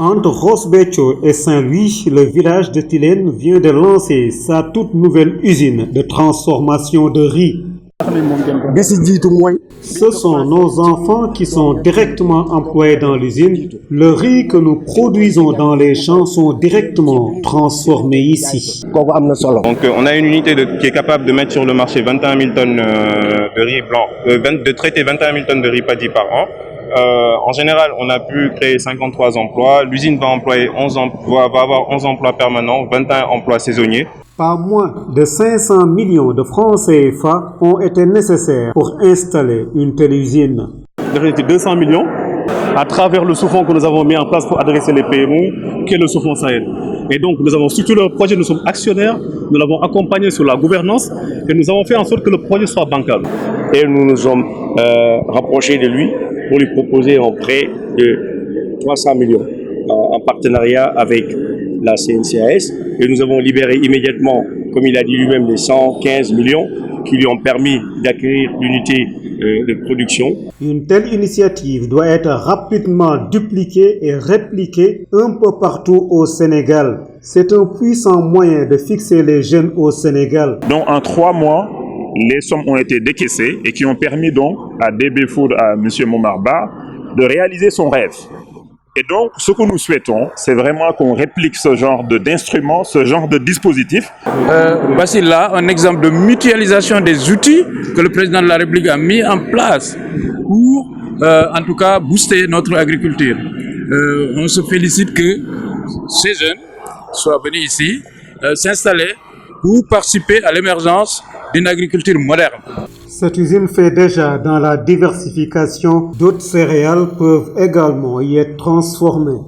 Entre Ross Béthio et Saint-Louis, le village de Tilène vient de lancer sa toute nouvelle usine de transformation de riz. Ce sont nos enfants qui sont directement employés dans l'usine. Le riz que nous produisons dans les champs sont directement transformés ici. Donc on a une unité qui est capable de mettre sur le marché 21 000 tonnes de riz blanc, de traiter 21 000 tonnes de riz paddy par an. En général, on a pu créer 53 emplois. L'usine va avoir 11 emplois permanents, 21 emplois saisonniers. Pas moins de 500 millions de francs CFA ont été nécessaires pour installer une telle usine. De réalité 200 millions à travers le sous-fonds que nous avons mis en place pour adresser les PME, qui est le sous-fonds Sahel. Et donc nous avons structuré le projet, nous sommes actionnaires, nous l'avons accompagné sur la gouvernance et nous avons fait en sorte que le projet soit bancable. Et nous nous sommes rapprochés de lui pour lui proposer un prêt de 300 millions en partenariat avec la CNCAS. Et nous avons libéré immédiatement, comme il a dit lui-même, les 115 millions qui lui ont permis d'acquérir l'unité de production. Une telle initiative doit être rapidement dupliquée et répliquée un peu partout au Sénégal. C'est un puissant moyen de fixer les jeunes au Sénégal. Donc en 3 mois, les sommes ont été décaissées et qui ont permis donc à DB Food, à M. Momarba, de réaliser son rêve. Et donc, ce que nous souhaitons, c'est vraiment qu'on réplique ce genre d'instruments, ce genre de dispositifs. Voici là un exemple de mutualisation des outils que le président de la République a mis en place pour, en tout cas, booster notre agriculture. On se félicite que ces jeunes soient venus ici s'installer pour participer à l'émergence d'une agriculture moderne. Cette usine fait déjà dans la diversification. D'autres céréales peuvent également y être transformées.